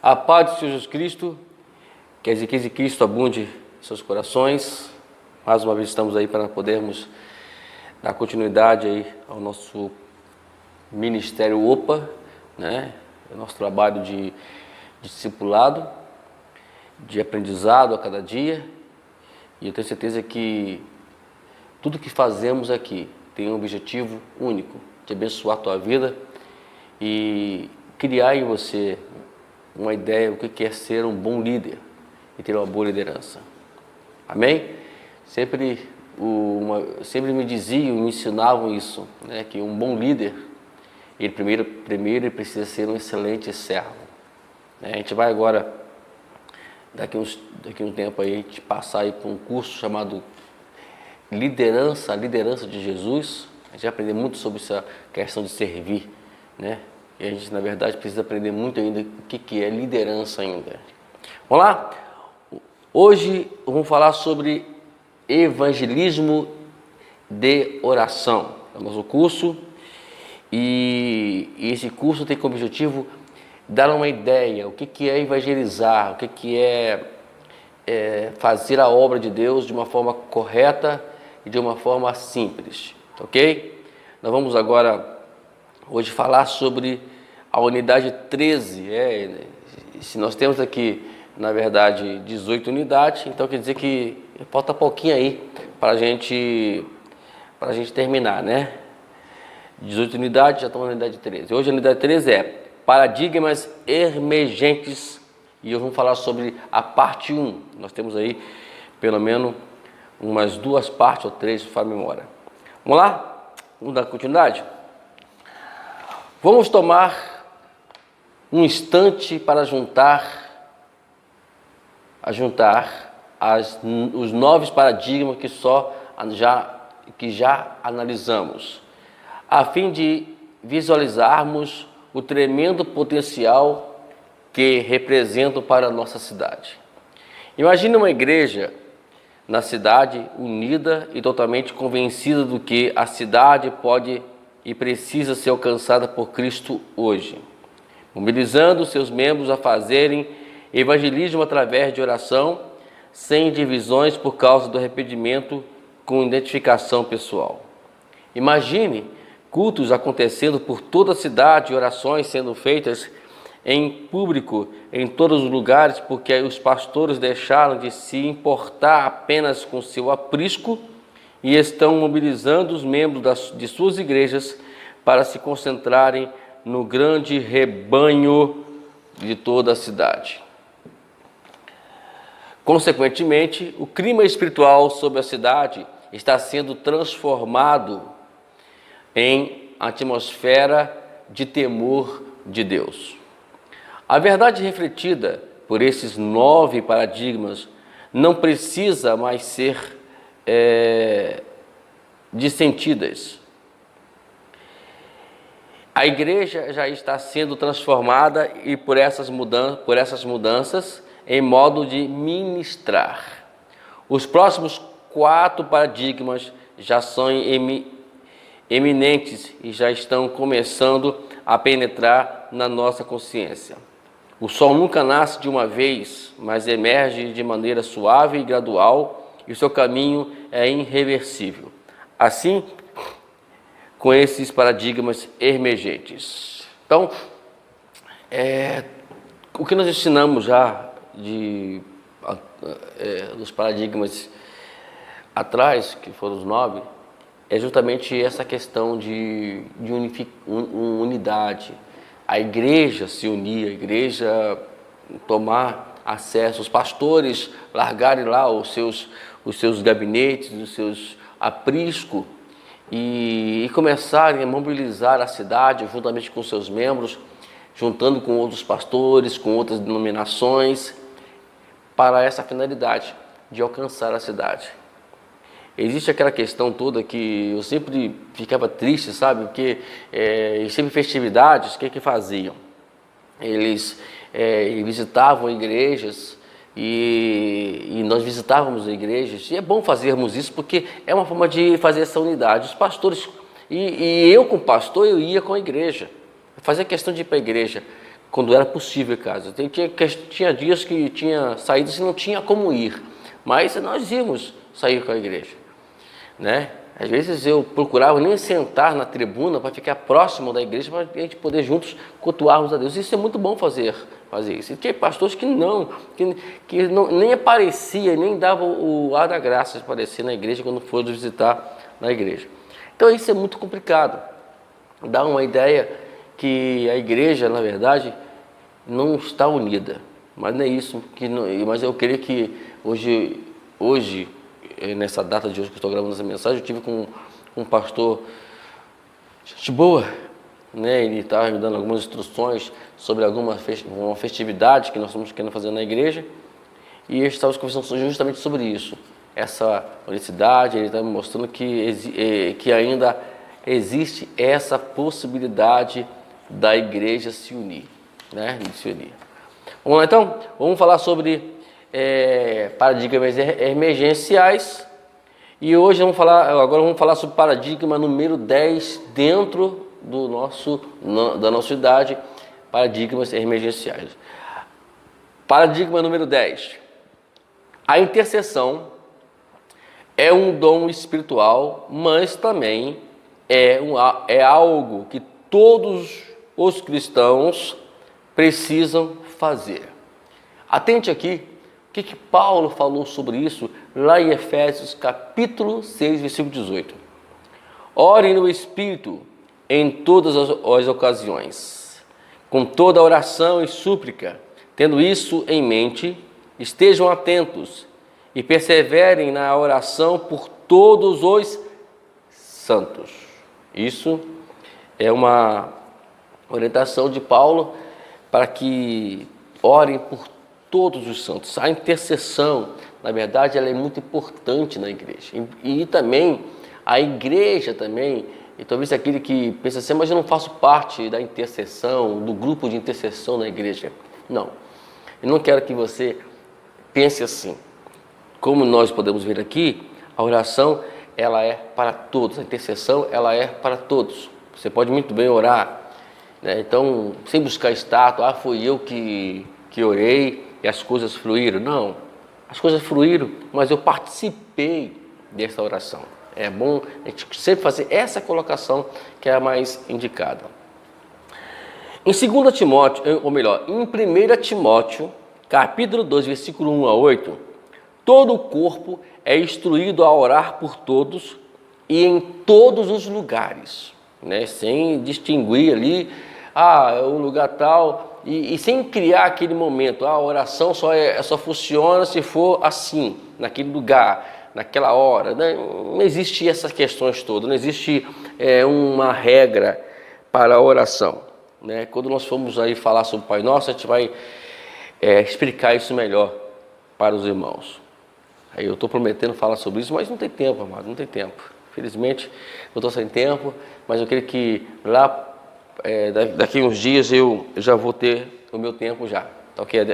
A paz de Jesus Cristo, que as riquezas de Cristo abunde em seus corações. Mais uma vez estamos aí para podermos dar continuidade aí ao nosso ministério OPA, né? O nosso trabalho de discipulado, de aprendizado a cada dia. E eu tenho certeza que tudo que fazemos aqui tem um objetivo único, de abençoar a tua vida e criar em você uma ideia do que é ser um bom líder e ter uma boa liderança. Amém? Sempre me diziam, me ensinavam isso, né? Que um bom líder, ele primeiro ele precisa ser um excelente servo. Né? A gente vai agora, daqui um tempo aí, a gente passar aí por um curso chamado Liderança, a Liderança de Jesus. A gente vai aprender muito sobre essa questão de servir, né? E a gente, na verdade, precisa aprender muito ainda o que é liderança ainda. Vamos lá? Hoje vamos falar sobre evangelismo de oração. É o nosso curso e esse curso tem como objetivo dar uma ideia, o que é evangelizar, o que é fazer a obra de Deus de uma forma correta e de uma forma simples, ok? Nós vamos agora hoje falar sobre a unidade 13. Se nós temos aqui, na verdade, 18 unidades, então quer dizer que falta pouquinho aí para a gente terminar, né? 18 unidades, já estamos na unidade 13. Hoje a unidade 13 é paradigmas emergentes e hoje vamos falar sobre a parte 1. Nós temos aí pelo menos umas 2 partes ou 3, se for a memória. Vamos lá? Vamos dar continuidade? Vamos tomar um instante para juntar os 9 paradigmas que já analisamos, a fim de visualizarmos o tremendo potencial que representam para a nossa cidade. Imagine uma igreja na cidade unida e totalmente convencida do que a cidade pode e precisa ser alcançada por Cristo hoje, mobilizando seus membros a fazerem evangelismo através de oração, sem divisões por causa do arrependimento, com identificação pessoal. Imagine cultos acontecendo por toda a cidade, orações sendo feitas em público em todos os lugares, porque os pastores deixaram de se importar apenas com seu aprisco e estão mobilizando os membros de suas igrejas para se concentrarem no grande rebanho de toda a cidade. Consequentemente, o clima espiritual sobre a cidade está sendo transformado em atmosfera de temor de Deus. A verdade refletida por esses 9 paradigmas não precisa mais ser dissentidas. A igreja já está sendo transformada e por essas mudanças em modo de ministrar. Os próximos 4 paradigmas já são eminentes e já estão começando a penetrar na nossa consciência. O sol nunca nasce de uma vez, mas emerge de maneira suave e gradual, e o seu caminho é irreversível. Assim, com esses paradigmas emergentes. Então, o que nós ensinamos já dos paradigmas atrás, que foram os 9, é justamente essa questão de unidade. A igreja se unir, a igreja tomar acesso, os pastores largarem lá os seus gabinetes, os seus apriscos e começarem a mobilizar a cidade juntamente com seus membros, juntando com outros pastores, com outras denominações, para essa finalidade de alcançar a cidade. Existe aquela questão toda que eu sempre ficava triste, sabe? Porque sempre festividades, o que faziam? Eles visitavam igrejas e nós visitávamos igrejas. E é bom fazermos isso porque é uma forma de fazer essa unidade. Os pastores, e eu como pastor, eu ia com a igreja. Fazia questão de ir para a igreja. quando era possível, caso. Tinha dias que tinha saídas e não tinha como ir, mas nós íamos sair com a igreja, né? Às vezes eu procurava nem sentar na tribuna para ficar próximo da igreja, para a gente poder juntos cultuarmos a Deus. Isso é muito bom fazer isso. E tinha pastores que não, nem aparecia, nem dava o ar da graça de aparecer na igreja quando for visitar na igreja. Então isso é muito complicado. Dá uma ideia que a igreja, na verdade, não está unida. Mas não é isso. Mas eu creio que hoje, nessa data de hoje que eu estou gravando essa mensagem, eu tive com um pastor gente boa, né? Ele estava me dando algumas instruções sobre uma festividade que nós estamos querendo fazer na igreja, e ele estava conversando justamente sobre isso, essa unicidade. Ele está me mostrando que ainda existe essa possibilidade da igreja se unir, né? De se unir. Vamos lá então? Vamos falar sobre paradigmas emergenciais, e agora vamos falar sobre paradigma número 10 dentro da nossa idade, paradigmas emergenciais. Paradigma número 10. A intercessão é um dom espiritual, mas também é algo que todos os cristãos precisam fazer. Atente aqui, o que Paulo falou sobre isso lá em Efésios capítulo 6, versículo 18. Orem no Espírito em todas as ocasiões, com toda oração e súplica, tendo isso em mente, estejam atentos e perseverem na oração por todos os santos. Isso é uma orientação de Paulo para que orem por todos os santos. A intercessão, na verdade, ela é muito importante na igreja. E também, a igreja também, e talvez aquele que pensa assim, mas eu não faço parte da intercessão, do grupo de intercessão na igreja. Não, eu não quero que você pense assim. Como nós podemos ver aqui, a oração, ela é para todos. A intercessão, ela é para todos. Você pode muito bem orar, né? Então, sem buscar status, foi eu que orei e as coisas fluíram. Não, as coisas fluíram, mas eu participei dessa oração. É bom a gente sempre fazer essa colocação, que é a mais indicada. Em 2 Timóteo, ou melhor, em 1 Timóteo, capítulo 2, versículo 1 a 8, todo o corpo é instruído a orar por todos e em todos os lugares, né? Sem distinguir ali, o lugar tal, e sem criar aquele momento, a oração só funciona se for assim, naquele lugar, naquela hora, né? Não existe essas questões todas, não existe uma regra para a oração, né? Quando nós formos aí falar sobre o Pai Nosso, a gente vai explicar isso melhor para os irmãos. Aí eu estou prometendo falar sobre isso, mas não tem tempo, amado, não tem tempo. Infelizmente, eu estou sem tempo, mas eu creio que lá, daqui uns dias, eu já vou ter o meu tempo já, ok?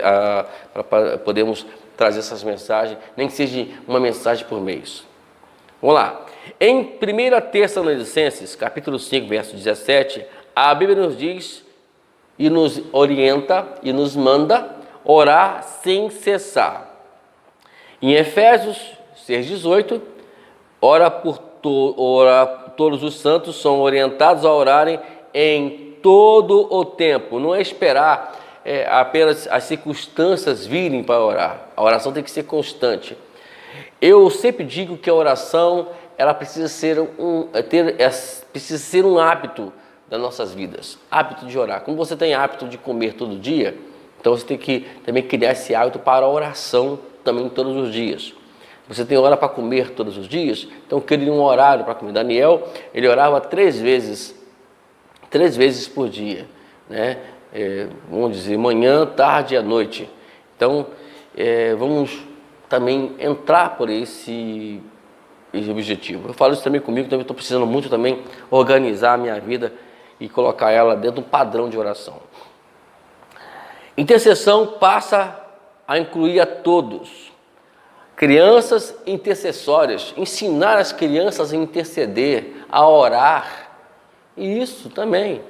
Para podermos trazer essas mensagens, nem que seja uma mensagem por mês. Vamos lá. Em 1 Tessalonicenses, capítulo 5, verso 17, a Bíblia nos diz e nos orienta e nos manda orar sem cessar. Em Efésios 6,18, todos os santos são orientados a orarem em todo o tempo. Não é esperar apenas as circunstâncias virem para orar. A oração tem que ser constante. Eu sempre digo que a oração, ela precisa ser um hábito das nossas vidas. Hábito de orar. Como você tem hábito de comer todo dia, então você tem que também criar esse hábito para a oração também todos os dias. Você tem hora para comer todos os dias, então crie um horário para comer. Daniel, ele orava 3 vezes por dia, né? Vamos dizer, manhã, tarde e à noite. Então, vamos também entrar por esse objetivo. Eu falo isso também comigo, também estou precisando muito também organizar a minha vida e colocar ela dentro de um padrão de oração. Intercessão passa a incluir a todos. Crianças intercessórias, ensinar as crianças a interceder, a orar. E isso também.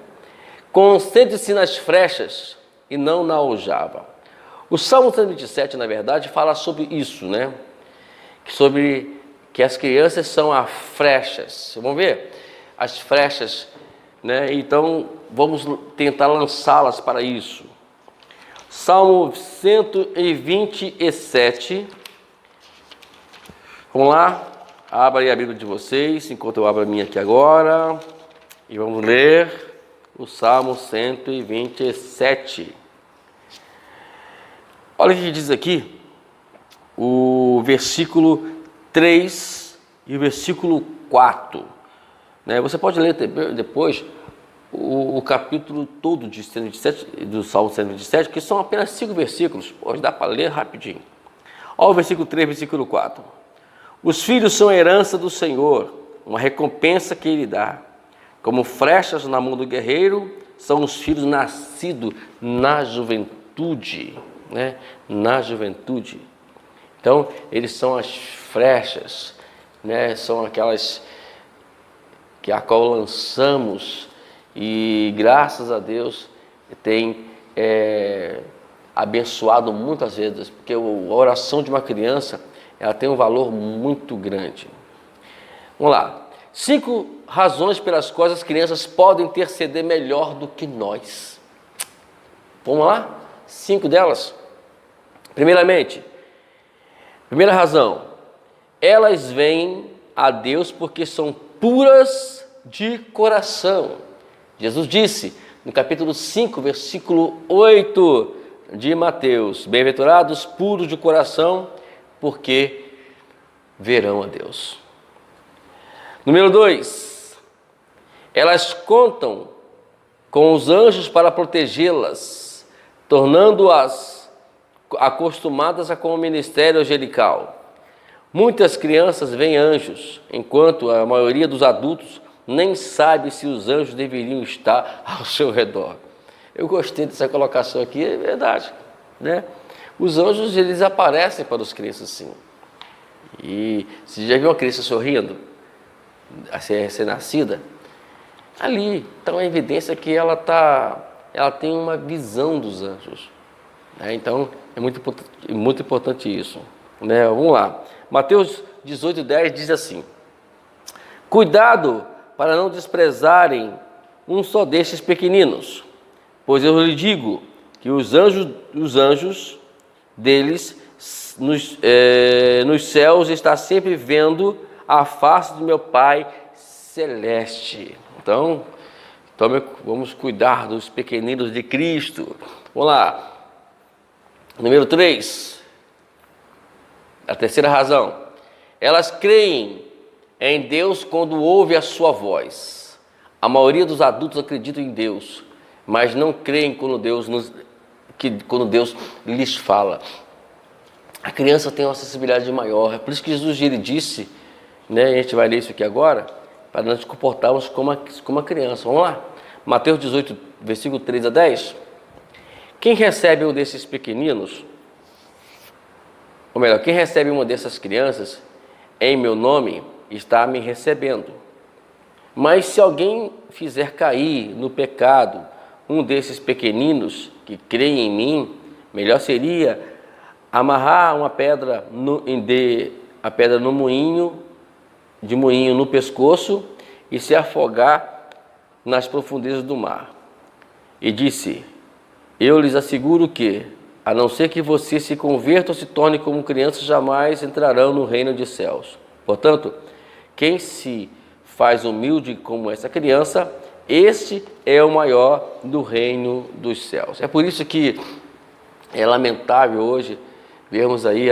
Concentre-se nas brechas e não na aljava. O Salmo 127, na verdade, fala sobre isso, né? Sobre que as crianças são as flechas. Vamos ver? As flechas, né? Então, vamos tentar lançá-las para isso. Salmo 127. Vamos lá? Abra aí a Bíblia de vocês, enquanto eu abro a minha aqui agora. E vamos ler o Salmo 127. Olha o que diz aqui, o versículo 3 e o versículo 4. Né? Você pode ler depois o capítulo todo de 127, do Salmo 127, que são apenas 5 versículos. Pode dar para ler rapidinho. Olha o versículo 3 e o versículo 4. Os filhos são a herança do Senhor, uma recompensa que Ele dá. Como flechas na mão do guerreiro, são os filhos nascidos na juventude. Né? Na juventude. Então, eles são as flechas, né? São aquelas que a qual lançamos e, graças a Deus, tem abençoado muitas vezes, porque a oração de uma criança, ela tem um valor muito grande. Vamos lá. 5 razões pelas quais as crianças podem interceder melhor do que nós. Vamos lá? 5 delas. Primeiramente, primeira razão, elas vêm a Deus porque são puras de coração. Jesus disse no capítulo 5, versículo 8 de Mateus: bem-aventurados puros de coração, porque verão a Deus. Número 2, elas contam com os anjos para protegê-las, tornando-as acostumadas com o ministério angelical. Muitas crianças veem anjos, enquanto a maioria dos adultos nem sabe se os anjos deveriam estar ao seu redor. Eu gostei dessa colocação aqui, é verdade, né? Os anjos, eles aparecem para os crianças, sim. E você já viu uma criança sorrindo, a ser nascida? Ali está uma evidência que ela tem uma visão dos anjos. Então, é muito importante isso. Né? Vamos lá. Mateus 18:10 diz assim: cuidado para não desprezarem um só destes pequeninos, pois eu lhe digo que os anjos deles nos céus está sempre vendo a face do meu Pai celeste. Então, vamos cuidar dos pequeninos de Cristo. Vamos lá. Número 3, a terceira razão, elas creem em Deus quando ouvem a sua voz. A maioria dos adultos acreditam em Deus, mas não creem quando Deus lhes fala. A criança tem uma sensibilidade maior, é por isso que Jesus ele disse, né, a gente vai ler isso aqui agora, para nós nos comportarmos como uma criança. Vamos lá, Mateus 18, versículo 3 a 10. Quem recebe um desses pequeninos, ou melhor, quem recebe uma dessas crianças em meu nome, está me recebendo. Mas se alguém fizer cair no pecado um desses pequeninos que creem em mim, melhor seria amarrar uma pedra a pedra no moinho no pescoço e se afogar nas profundezas do mar. E disse: eu lhes asseguro que, a não ser que você se converta ou se torne como criança, jamais entrarão no reino dos céus. Portanto, quem se faz humilde como essa criança, este é o maior do reino dos céus. É por isso que é lamentável hoje vermos aí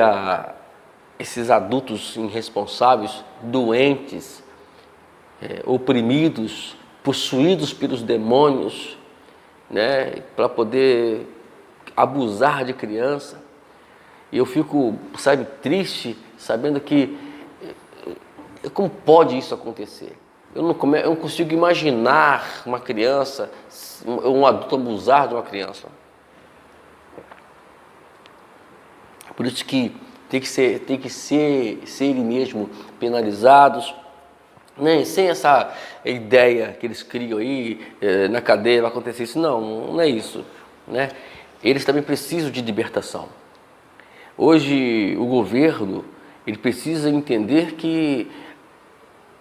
esses adultos irresponsáveis, doentes, oprimidos, possuídos pelos demônios, né, para poder abusar de criança. E eu fico, triste, sabendo que como pode isso acontecer? Eu não consigo imaginar uma criança, um adulto abusar de uma criança. Por isso que tem que serem mesmo penalizados, né? Sem essa ideia que eles criam aí, na cadeia vai acontecer isso. Não é isso, né? eles também precisam de libertação. Hoje o governo, ele precisa entender que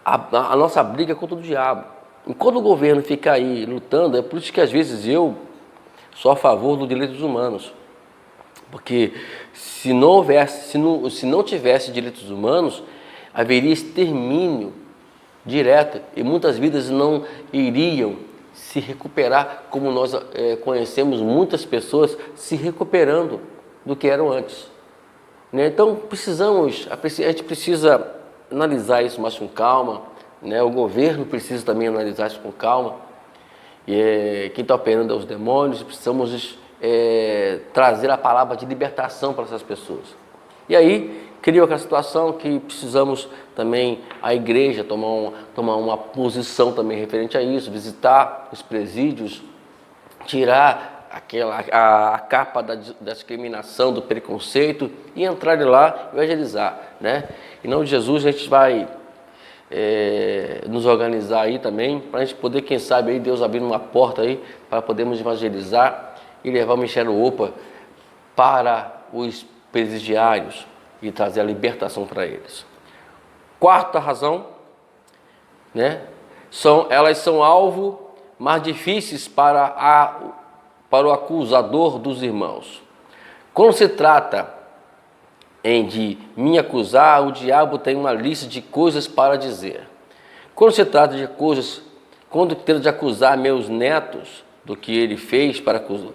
a nossa briga é contra o diabo. Enquanto o governo fica aí lutando, é por isso que às vezes eu sou a favor dos direitos humanos. Porque se não tivesse direitos humanos, haveria extermínio direto e muitas vidas não iriam se recuperar, como nós conhecemos muitas pessoas se recuperando do que eram antes. Né? Então a gente precisa analisar isso mais com calma, né? O governo precisa também analisar isso com calma. E quem está operando é os demônios, precisamos trazer a palavra de libertação para essas pessoas. E aí criou aquela situação que precisamos também, a igreja, tomar uma posição também referente a isso, visitar os presídios, tirar a capa da discriminação, do preconceito e entrar lá e evangelizar, né? Em nome de Jesus a gente vai nos organizar aí também, para a gente poder, quem sabe, aí Deus abrindo uma porta aí, para podermos evangelizar e levar o Ministério OPA para os presidiários e trazer a libertação para eles. Quarta razão, né? Elas são alvo mais difíceis para o acusador dos irmãos. Quando se trata de me acusar, o diabo tem uma lista de coisas para dizer. Quando se trata de coisas, quando tenta de acusar meus netos do que ele fez para acusar,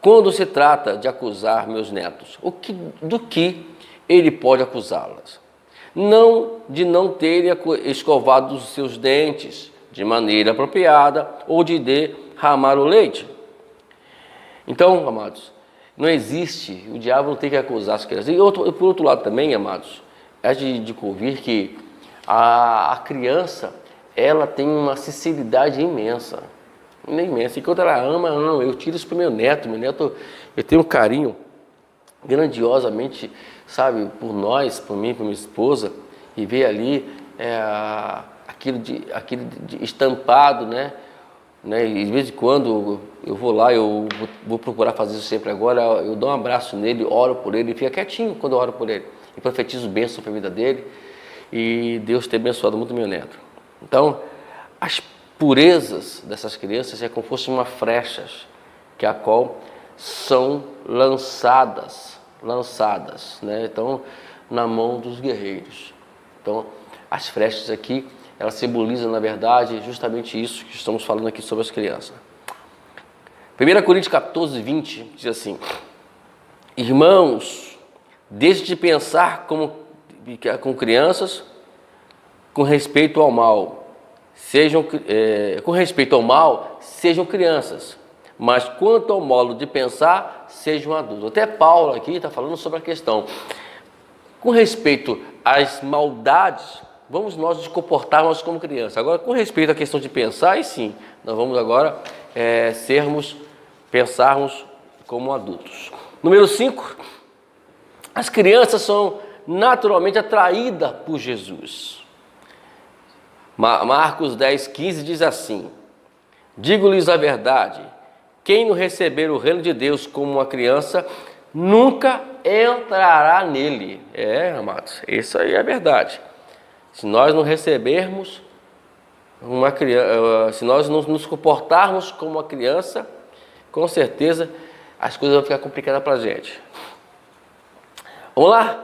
quando se trata de acusar meus netos, do que ele pode acusá-las? Não de não terem escovado os seus dentes de maneira apropriada ou de derramar o leite. Então, amados, não existe, o diabo não tem que acusar as crianças. E por outro lado também, amados, é de convir que a criança, ela tem uma sinceridade imensa. Imensa. Enquanto ela ama, não, eu tiro isso para o meu neto, eu tenho um carinho grandiosamente, sabe, por nós, por mim, por minha esposa, e ver ali aquilo de estampado, né? E de vez em quando eu vou lá, eu vou procurar fazer isso sempre agora, eu dou um abraço nele, oro por ele, ele fica quietinho quando eu oro por ele, e profetizo bênção para a vida dele, e Deus tem abençoado muito meu neto. Então, as purezas dessas crianças é como se fossem uma flechas, que a qual são lançadas, né? Então, na mão dos guerreiros. Então, as flechas aqui, elas simbolizam, na verdade, justamente isso que estamos falando aqui sobre as crianças. 1 Coríntios 14, 20, diz assim: irmãos, deixe de pensar com crianças com respeito ao mal. Com respeito ao mal, sejam crianças, mas quanto ao modo de pensar, sejam adultos. Até Paulo aqui está falando sobre a questão. Com respeito às maldades, vamos nós nos comportarmos como crianças. Agora, com respeito à questão de pensar, aí sim, nós vamos agora pensarmos como adultos. Número 5, as crianças são naturalmente atraídas por Jesus. Marcos 10, 15 diz assim: digo-lhes a verdade, quem não receber o reino de Deus como uma criança, nunca entrará nele. Amados, isso aí é a verdade. Se nós não recebermos uma criança, se nós não nos comportarmos como uma criança, com certeza as coisas vão ficar complicadas para a gente. Vamos lá?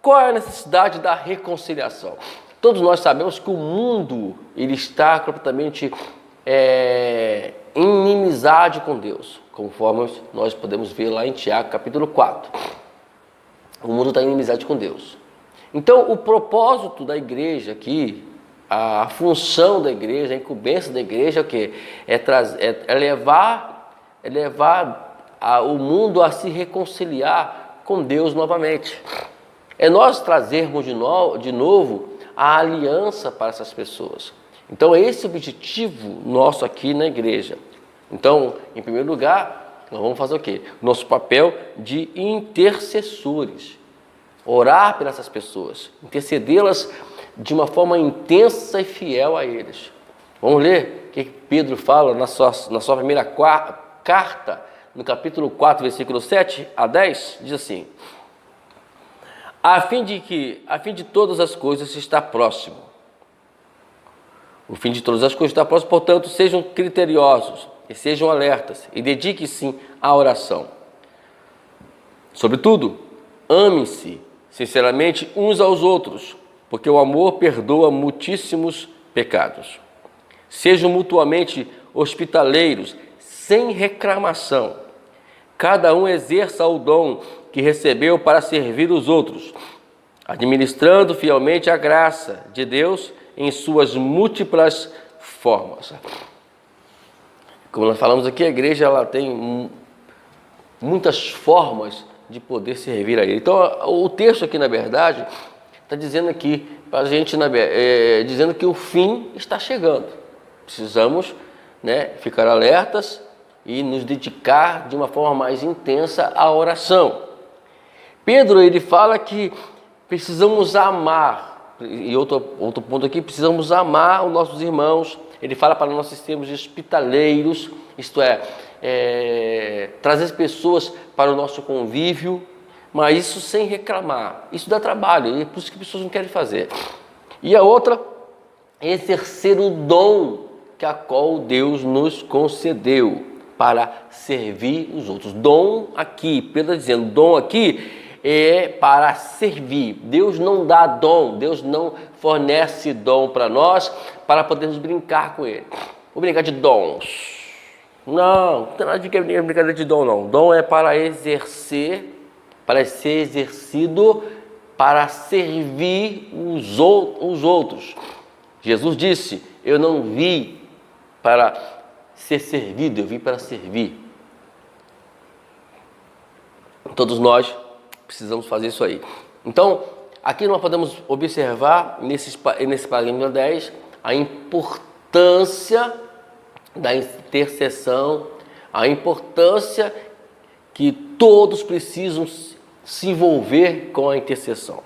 Qual é a necessidade da reconciliação? Todos nós sabemos que o mundo ele está completamente em inimizade com Deus, conforme nós podemos ver lá em Tiago, capítulo 4. O mundo está em inimizade com Deus. Então, o propósito da igreja aqui, a função da igreja, a incumbência da igreja é o quê? É levar o mundo a se reconciliar com Deus novamente. É nós trazermos de novo a aliança para essas pessoas. Então, é esse o objetivo nosso aqui na igreja. Então, em primeiro lugar, nós vamos fazer o quê? Nosso papel de intercessores. Orar por essas pessoas, intercedê-las de uma forma intensa e fiel a eles. Vamos ler o que Pedro fala na sua primeira carta, no capítulo 4, versículo 7 a 10, diz assim: a fim de todas as coisas está próximo. O fim de todas as coisas está próximo, portanto, sejam criteriosos e sejam alertas e dediquem-se à oração. Sobretudo, amem-se sinceramente uns aos outros, porque o amor perdoa muitíssimos pecados. Sejam mutuamente hospitaleiros, sem reclamação. Cada um exerça o dom que recebeu para servir os outros, administrando fielmente a graça de Deus em suas múltiplas formas. Como nós falamos aqui, a igreja ela tem muitas formas de poder servir a Ele. Então, o texto aqui, na verdade, está dizendo aqui para a gente, dizendo que o fim está chegando. Precisamos, ficar alertas e nos dedicar de uma forma mais intensa à oração. Pedro, ele fala que precisamos amar, e outro ponto aqui, precisamos amar os nossos irmãos. Ele fala para nós sermos hospitaleiros, isto é, trazer as pessoas para o nosso convívio, mas isso sem reclamar. Isso dá trabalho, e é por isso que as pessoas não querem fazer. E a outra, exercer o dom que a qual Deus nos concedeu para servir os outros. Dom aqui, Pedro está dizendo, dom aqui é para servir. Deus não dá dom, Deus não fornece dom para nós para podermos brincar com Ele. Vou brincar de dons. Não tem nada de brincadeira de dom, não. Dom é para exercer, para ser exercido, para servir os outros. Jesus disse, eu não vim para ser servido, eu vim para servir. Todos nós precisamos fazer isso aí. Então, aqui nós podemos observar, nesse parágrafo 10, a importância da intercessão, a importância que todos precisam se envolver com a intercessão.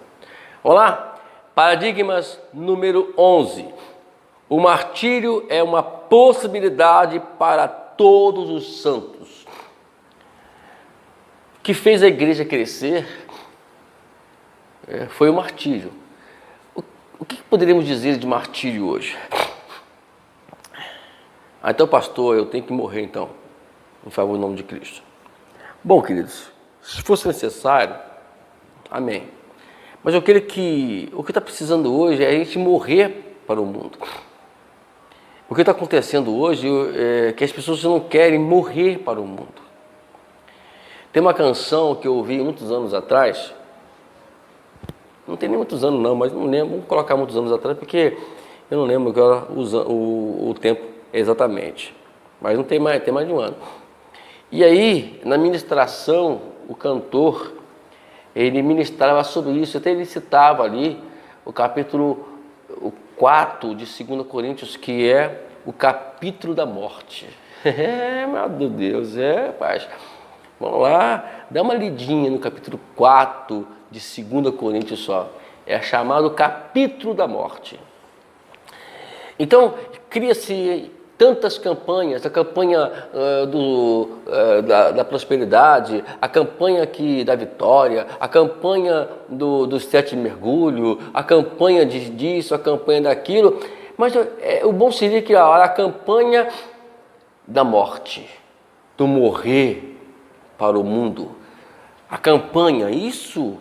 Vamos lá? Paradigmas número 11. O martírio é uma possibilidade para todos os santos. O que fez a igreja crescer foi o martírio. O que poderíamos dizer de martírio hoje? Então, pastor, eu tenho que morrer então, em favor do nome de Cristo. Bom, queridos, se fosse necessário, amém. Mas eu creio que o que está precisando hoje é a gente morrer para o mundo. O que está acontecendo hoje é que as pessoas não querem morrer para o mundo. Tem uma canção que eu ouvi muitos anos atrás, não tem nem muitos anos não, mas não lembro, vamos colocar muitos anos atrás, porque eu não lembro agora o tempo exatamente, mas não tem mais, tem mais de um ano. E aí, na ministração, o cantor, ele ministrava sobre isso, até ele citava ali o capítulo 4 de 2 Coríntios, que é o capítulo da morte. Meu Deus, rapaz. Vamos lá, dá uma lidinha no capítulo 4 de 2 Coríntios só. É chamado capítulo da morte. Então, cria-se tantas campanhas, a campanha da prosperidade, a campanha da vitória, a campanha dos 7 mergulhos, a campanha disso, a campanha daquilo, mas o bom seria que a campanha da morte, do morrer para o mundo, a campanha, isso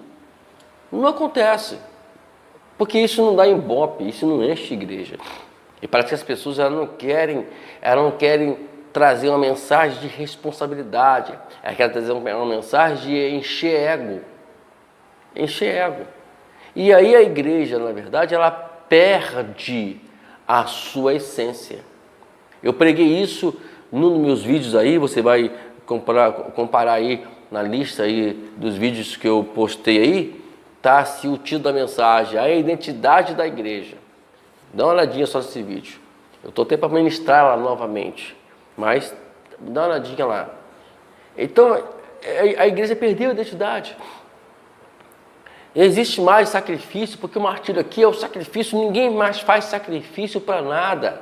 não acontece, porque isso não dá ibope, isso não enche igreja. E parece que as pessoas elas não querem trazer uma mensagem de responsabilidade, elas querem trazer uma mensagem de encher ego. E aí a igreja, na verdade, ela perde a sua essência. Eu preguei isso nos meus vídeos aí, você vai comparar aí na lista aí dos vídeos que eu postei aí, tá se o título da mensagem, a identidade da igreja. Dá uma olhadinha só nesse vídeo. Eu estou até para ministrar lá novamente, mas dá uma olhadinha lá. Então, a igreja perdeu a identidade. Não existe mais sacrifício, porque o martírio aqui é o sacrifício, ninguém mais faz sacrifício para nada.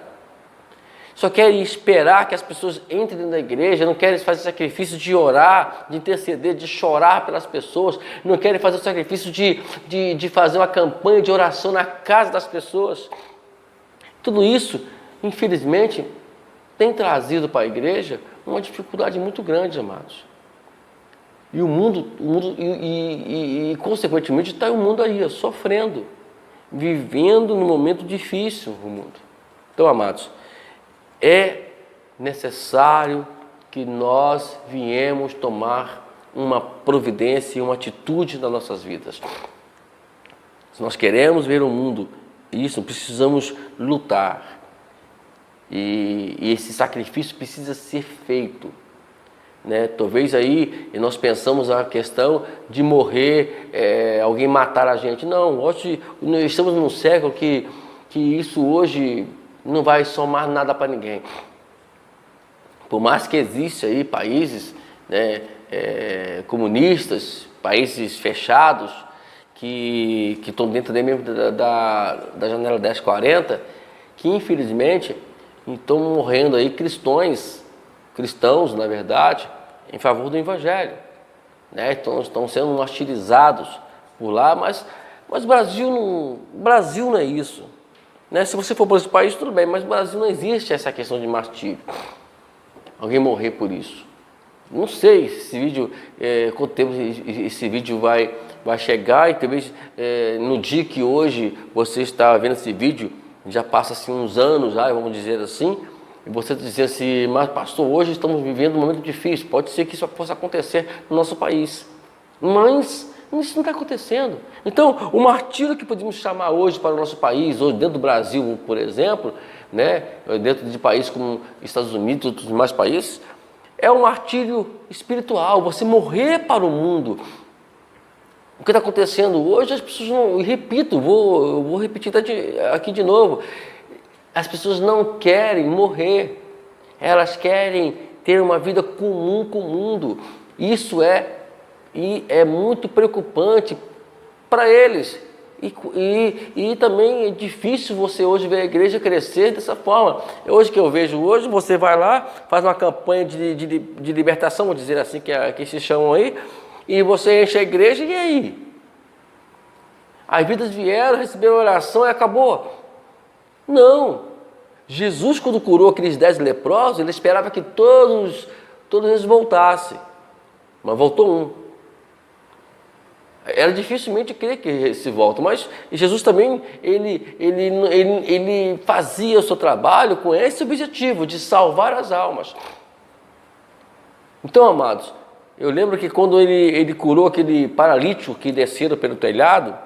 só querem esperar que as pessoas entrem na igreja, não querem fazer sacrifício de orar, de interceder, de chorar pelas pessoas, não querem fazer o sacrifício de fazer uma campanha de oração na casa das pessoas. Tudo isso, infelizmente, tem trazido para a igreja uma dificuldade muito grande, amados. E o mundo consequentemente, está o mundo aí, sofrendo, vivendo num momento difícil o mundo. Então, amados, é necessário que nós viemos tomar uma providência e uma atitude nas nossas vidas. Se nós queremos ver o mundo, isso, precisamos lutar. E esse sacrifício precisa ser feito. Né? Talvez aí nós pensamos a questão de morrer, alguém matar a gente. Não, hoje estamos num século que isso hoje não vai somar nada para ninguém. Por mais que exista aí países, né, comunistas, países fechados, que estão dentro mesmo da janela 1040, que infelizmente estão morrendo aí cristãos, na verdade, em favor do Evangelho. Né? Estão sendo martirizados por lá, mas o Brasil não é isso. Né? Se você for para esse país, tudo bem, mas no Brasil não existe essa questão de martírio. Alguém morrer por isso. Não sei se esse vídeo, quanto tempo esse vídeo vai chegar, e talvez no dia que hoje você está vendo esse vídeo, já passa assim uns anos, vamos dizer assim, e você dizer assim, mas pastor, hoje estamos vivendo um momento difícil, pode ser que isso possa acontecer no nosso país, mas isso não está acontecendo. Então, o martírio que podemos chamar hoje para o nosso país, hoje dentro do Brasil, por exemplo, né, dentro de países como Estados Unidos e outros demais países, é um martírio espiritual, você morrer para o mundo. O que está acontecendo hoje, as pessoas não, repito, vou repetir aqui de novo, as pessoas não querem morrer, elas querem ter uma vida comum com o mundo. Isso é muito preocupante para eles. E também é difícil você hoje ver a igreja crescer dessa forma. Hoje que eu vejo, hoje você vai lá, faz uma campanha de libertação, vou dizer assim, que se chamam aí, e você enche a igreja, e aí? As vidas vieram, receberam oração e acabou. Não. Jesus, quando curou aqueles 10 leprosos, ele esperava que todos eles voltassem. Mas voltou um. Era dificilmente crer que se volta, mas Jesus também, ele fazia o seu trabalho com esse objetivo, de salvar as almas. Então, amados, eu lembro que quando ele curou aquele paralítico que desceram pelo telhado,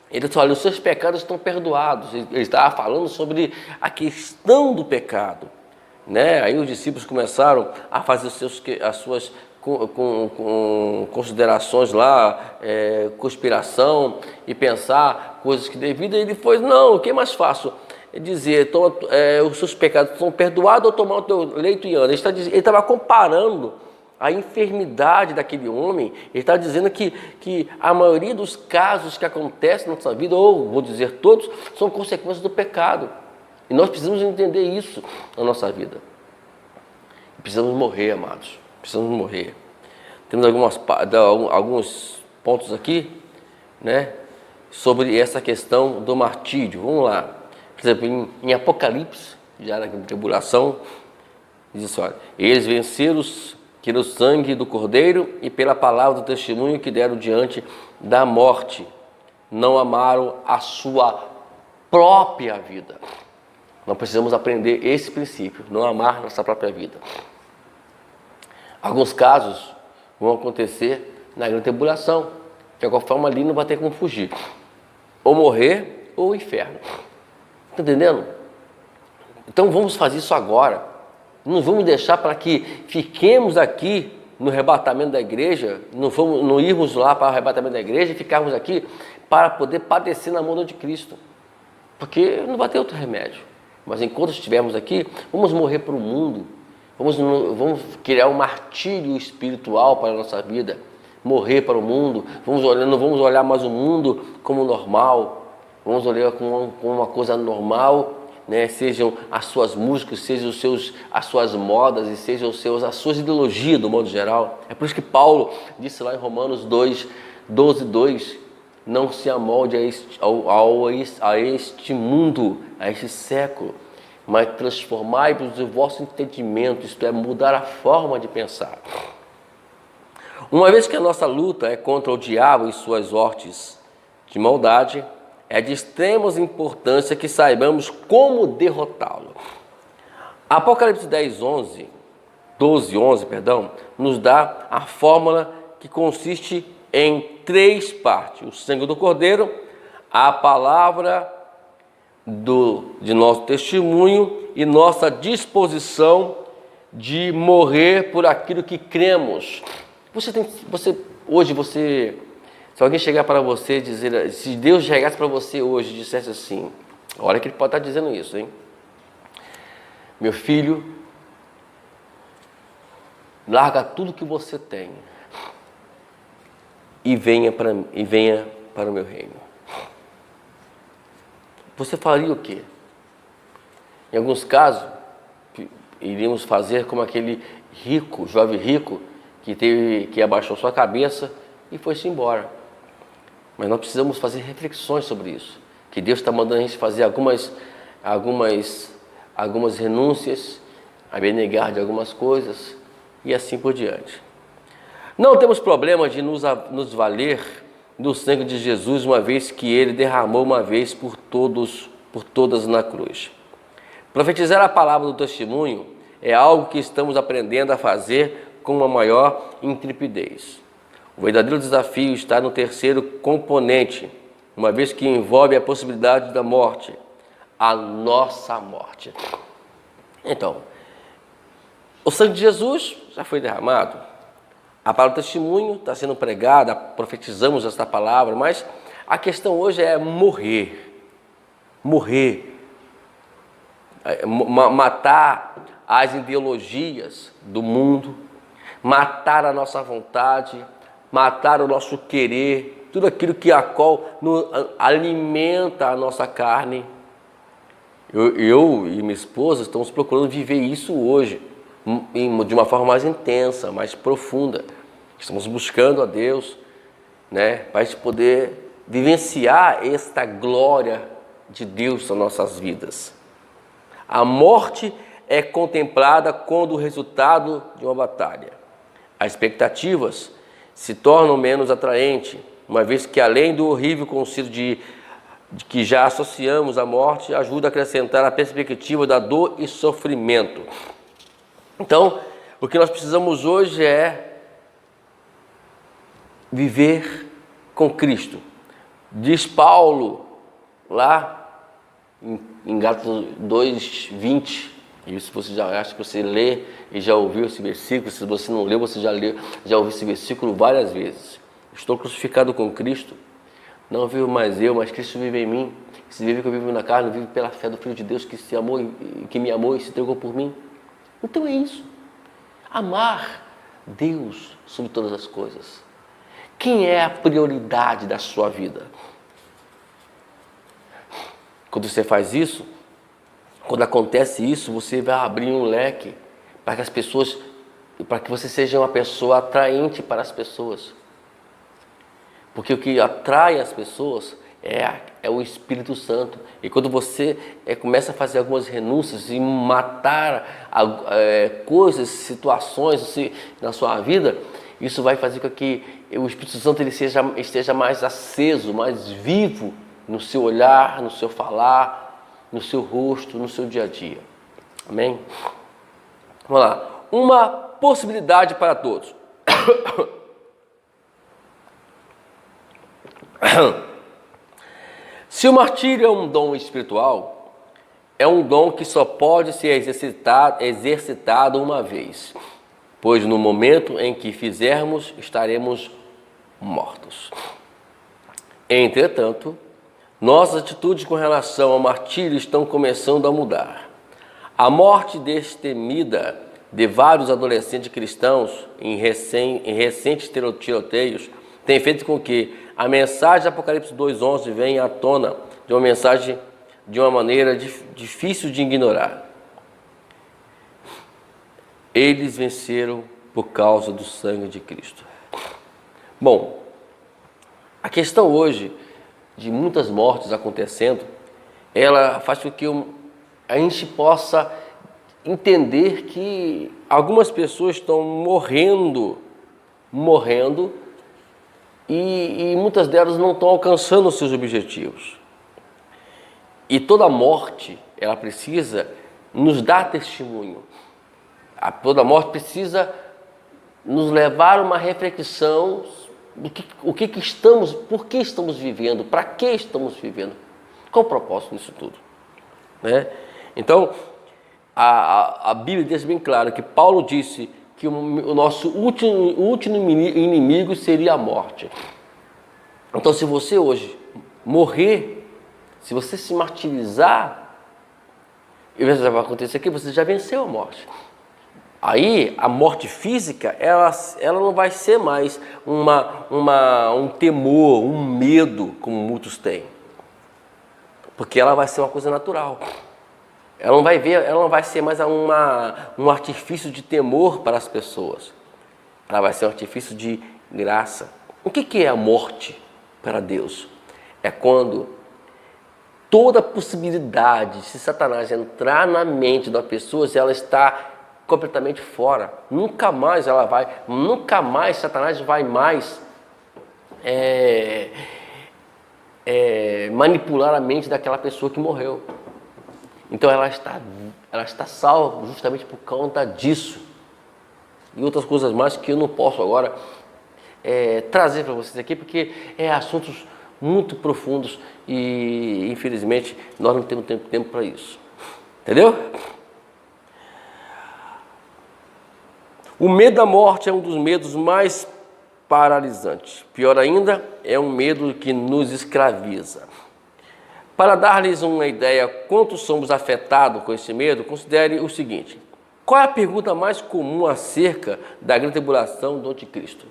ele falou, os seus pecados estão perdoados. Ele estava falando sobre a questão do pecado. Né? Aí os discípulos começaram a fazer as suas considerações lá, conspiração, e pensar coisas que devido. Ele foi, não, o que é mais fácil? É dizer, os seus pecados estão perdoados ou tomar o teu leito e anda. Ele estava comparando a enfermidade daquele homem. Ele está dizendo que a maioria dos casos que acontecem na nossa vida, ou vou dizer todos, são consequências do pecado. E nós precisamos entender isso na nossa vida. Precisamos morrer, amados. Precisamos morrer. Temos alguns pontos aqui, né, sobre essa questão do martírio. Vamos lá. Por exemplo, em Apocalipse, já na tribulação, diz assim, olha, eles venceram pelo sangue do Cordeiro e pela palavra do testemunho que deram diante da morte. Não amaram a sua própria vida. Nós precisamos aprender esse princípio, não amar nossa própria vida. Alguns casos vão acontecer na grande tribulação. De alguma forma ali não vai ter como fugir. Ou morrer ou o inferno. Está entendendo? Então vamos fazer isso agora. Não vamos deixar para que fiquemos aqui no arrebatamento da igreja, não irmos lá para o arrebatamento da igreja e ficarmos aqui para poder padecer na mão de Cristo. Porque não vai ter outro remédio. Mas enquanto estivermos aqui, vamos morrer para o mundo. Vamos criar um martírio espiritual para a nossa vida. Morrer para o mundo. Não vamos olhar mais o mundo como normal. Vamos olhar como uma coisa normal né? Sejam as suas músicas, sejam as suas modas e sejam as suas ideologias do modo geral. É por isso que Paulo disse lá em Romanos 2:12, não se amolde a este mundo, a este século, mas transformai-vos o vosso entendimento, isto é, mudar a forma de pensar. Uma vez que a nossa luta é contra o diabo e suas hortes de maldade, é de extrema importância que saibamos como derrotá-lo. Apocalipse 12:11, nos dá a fórmula que consiste em 3 partes: o sangue do Cordeiro, a palavra de nosso testemunho e nossa disposição de morrer por aquilo que cremos. Se alguém chegar para você e dizer, se Deus chegasse para você hoje e dissesse assim, olha que ele pode estar dizendo isso, hein? Meu filho, larga tudo que você tem e venha para o meu reino. Você faria o quê? Em alguns casos, iríamos fazer como aquele jovem rico, que abaixou sua cabeça e foi-se embora. Mas nós precisamos fazer reflexões sobre isso. Que Deus está mandando a gente fazer algumas renúncias, abnegar de algumas coisas e assim por diante. Não temos problema de nos valer do sangue de Jesus, uma vez que Ele derramou uma vez por todas na cruz. Profetizar a palavra do testemunho é algo que estamos aprendendo a fazer com uma maior intrepidez. O verdadeiro desafio está no terceiro componente, uma vez que envolve a possibilidade da morte, a nossa morte. Então, o sangue de Jesus já foi derramado, a palavra do testemunho está sendo pregada, profetizamos esta palavra, mas a questão hoje é morrer, matar as ideologias do mundo, matar a nossa vontade, matar o nosso querer, tudo aquilo que alimenta a nossa carne. Eu e minha esposa estamos procurando viver isso hoje, de uma forma mais intensa, mais profunda. Estamos buscando a Deus, né, para a gente poder vivenciar esta glória de Deus nas nossas vidas. A morte é contemplada como o resultado de uma batalha. As expectativas se tornam menos atraentes, uma vez que, além do horrível conceito de que já associamos à morte, ajuda a acrescentar a perspectiva da dor e sofrimento. Então, o que nós precisamos hoje é viver com Cristo. Diz Paulo lá em Gálatas 2:20, isso você já acha que você lê e já ouviu esse versículo. Se você não leu, você já ouviu esse versículo várias vezes. Estou crucificado com Cristo, não vivo mais eu, mas Cristo vive em mim. Se vive que eu vivo na carne, eu vivo pela fé do Filho de Deus que me amou e se entregou por mim. Então é isso. Amar Deus sobre todas as coisas. Quem é a prioridade da sua vida? Quando você faz isso, quando acontece isso, você vai abrir um leque para que você seja uma pessoa atraente para as pessoas. Porque o que atrai as pessoas é o Espírito Santo. E quando você começa a fazer algumas renúncias e matar coisas, situações na sua vida, isso vai fazer com que o Espírito Santo esteja mais aceso, mais vivo no seu olhar, no seu falar, no seu rosto, no seu dia a dia. Amém? Vamos lá. Uma possibilidade para todos. Se o martírio é um dom espiritual, é um dom que só pode ser exercitado uma vez, pois no momento em que fizermos, estaremos mortos. Entretanto, nossas atitudes com relação ao martírio estão começando a mudar. A morte destemida de vários adolescentes cristãos em recentes tiroteios tem feito com que a mensagem de Apocalipse 2:11 venha à tona de uma mensagem de uma maneira difícil de ignorar. Eles venceram por causa do sangue de Cristo. Bom, a questão hoje de muitas mortes acontecendo, ela faz com que a gente possa entender que algumas pessoas estão morrendo e muitas delas não estão alcançando os seus objetivos. E toda morte, ela precisa nos dar testemunho. Toda morte precisa nos levar a uma reflexão do por que estamos vivendo, para que estamos vivendo, qual o propósito nisso tudo, né? Então, a Bíblia deixa bem claro que Paulo disse que o nosso último inimigo seria a morte. Então, se você hoje morrer, se você se martirizar, e vai acontecer que você já venceu a morte. Aí, a morte física, ela não vai ser mais um temor, um medo, como muitos têm. Porque ela vai ser uma coisa natural. Ela não vai ser mais um artifício de temor para as pessoas. Ela vai ser um artifício de graça. O que é a morte para Deus? É quando toda possibilidade de Satanás entrar na mente da pessoa, ela está completamente fora. Nunca mais Satanás vai mais manipular a mente daquela pessoa que morreu. Então ela está salva justamente por conta disso. E outras coisas mais que eu não posso agora trazer para vocês aqui, porque é assuntos muito profundos e infelizmente nós não temos tempo para isso. Entendeu? O medo da morte é um dos medos mais paralisantes. Pior ainda, é um medo que nos escraviza. Para dar-lhes uma ideia quanto somos afetados com esse medo, considere o seguinte: qual é a pergunta mais comum acerca da grande tribulação do anticristo?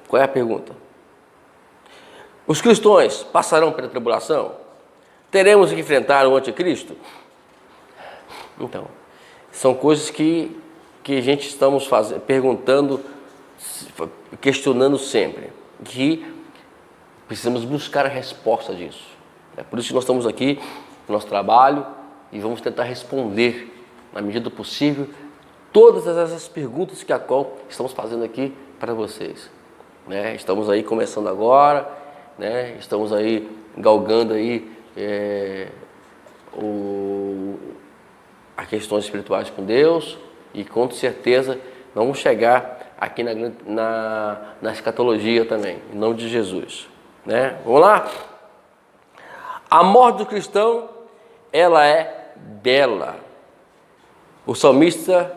Qual é a pergunta? Os cristãos passarão pela tribulação? Teremos que enfrentar o anticristo? Então, são coisas que a gente estamos perguntando, questionando sempre, que precisamos buscar a resposta disso. É por isso que nós estamos aqui no nosso trabalho e vamos tentar responder, na medida do possível, todas essas perguntas que a qual estamos fazendo aqui para vocês. Né? Estamos aí começando agora, né? Estamos aí galgando aí as questões espirituais com Deus e com certeza vamos chegar aqui na escatologia também, em nome de Jesus. Né? Vamos lá? A morte do cristão, ela é bela. O salmista,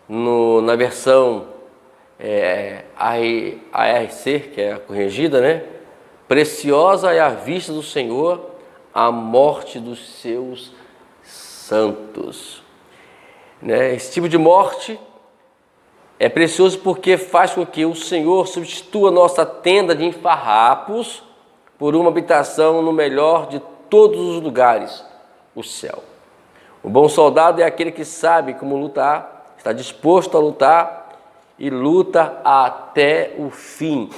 na versão ARC, que é a corrigida, né? Preciosa é a vista do Senhor, a morte dos seus santos. Né? Esse tipo de morte é precioso porque faz com que o Senhor substitua nossa tenda de farrapos por uma habitação no melhor de todos os lugares, o céu. O bom soldado é aquele que sabe como lutar, está disposto a lutar e luta até o fim.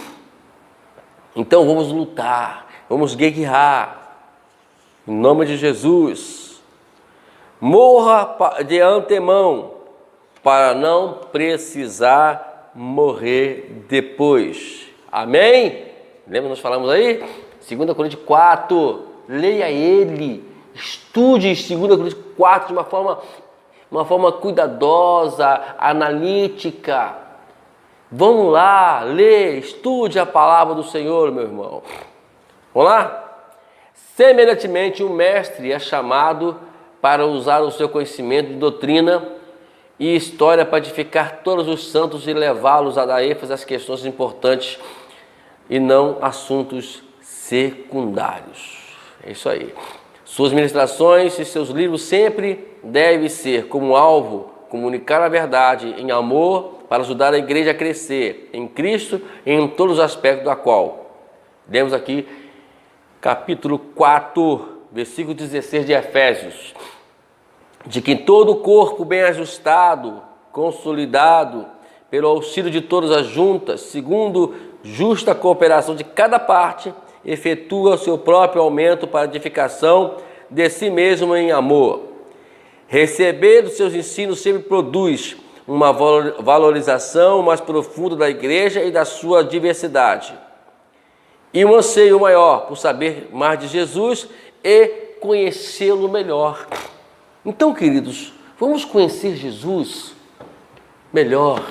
Então vamos lutar, vamos guerrear, em nome de Jesus. Morra de antemão, para não precisar morrer depois. Amém? Lembra que nós falamos aí? 2 Coríntios 4, leia ele, estude 2 Coríntios 4 de uma forma cuidadosa, analítica. Vamos lá, lê, estude a palavra do Senhor, meu irmão. Vamos lá? Semelhantemente, o mestre é chamado para usar o seu conhecimento de doutrina e história para edificar todos os santos e levá-los a dar ênfase às questões importantes e não assuntos secundários. É isso aí. Suas ministrações e seus livros sempre devem ser como alvo comunicar a verdade em amor para ajudar a igreja a crescer em Cristo e em todos os aspectos da qual. Demos aqui capítulo 4, versículo 16 de Efésios. De que todo o corpo bem ajustado, consolidado, pelo auxílio de todas as juntas, segundo justa cooperação de cada parte, efetua o seu próprio aumento para a edificação de si mesmo em amor. Receber os seus ensinos sempre produz uma valorização mais profunda da igreja e da sua diversidade. E um anseio maior por saber mais de Jesus e conhecê-lo melhor. Então, queridos, vamos conhecer Jesus melhor,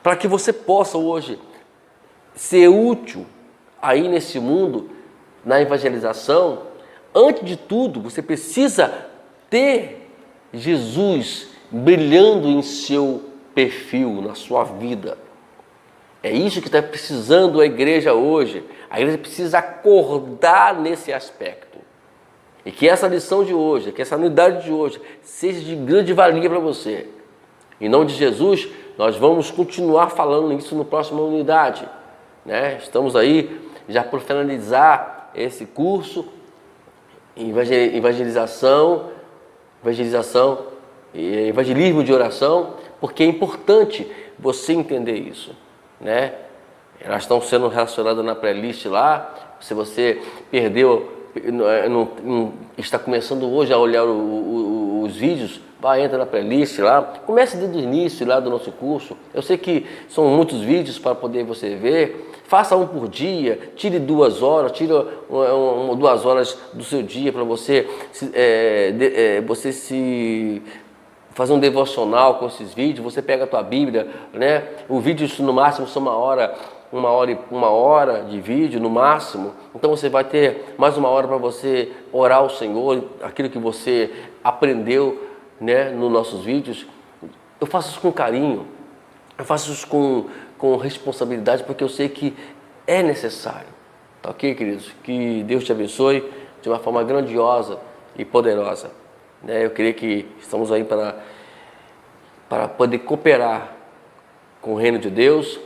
para que você possa hoje ser útil aí nesse mundo, na evangelização. Antes de tudo, você precisa ter Jesus brilhando em seu perfil, na sua vida. É isso que está precisando a igreja hoje. A igreja precisa acordar nesse aspecto. E que essa lição de hoje, que essa unidade de hoje, seja de grande valia para você. Em nome de Jesus, nós vamos continuar falando isso no próximo unidade, né? Estamos aí já por finalizar esse curso, evangelização e evangelismo de oração, porque é importante você entender isso, né? Elas estão sendo relacionadas na playlist lá. Se você perdeu, não está começando hoje a olhar os vídeos, entra na playlist lá, comece desde o início lá do nosso curso. Eu sei que são muitos vídeos para poder você ver. Faça um por dia, tire 2 horas, tire 2 horas do seu dia para você se fazer um devocional com esses vídeos. Você pega a tua Bíblia, né? O vídeo no máximo são uma hora de vídeo no máximo. Então você vai ter mais 1 hora para você orar ao Senhor, aquilo que você aprendeu, né, nos nossos vídeos. Eu faço isso com carinho, eu faço isso com responsabilidade, porque eu sei que é necessário. Tá ok, queridos? Que Deus te abençoe de uma forma grandiosa e poderosa. Eu creio que estamos aí para poder cooperar com o reino de Deus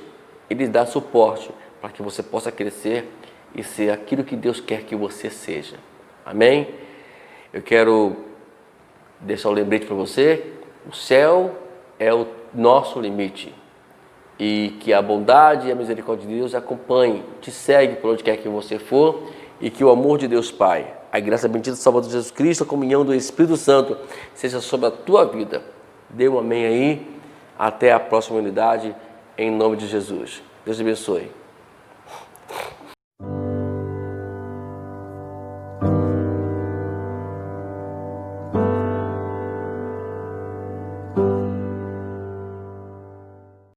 e lhe dar suporte para que você possa crescer e ser aquilo que Deus quer que você seja. Amém? Eu quero deixar um lembrete para você: o céu é o nosso limite, e que a bondade e a misericórdia de Deus acompanhe, te segue por onde quer que você for, e que o amor de Deus Pai, a graça bendita do Salvador Jesus Cristo, a comunhão do Espírito Santo seja sobre a tua vida. Dê um amém aí. Até a próxima unidade, em nome de Jesus. Deus te abençoe.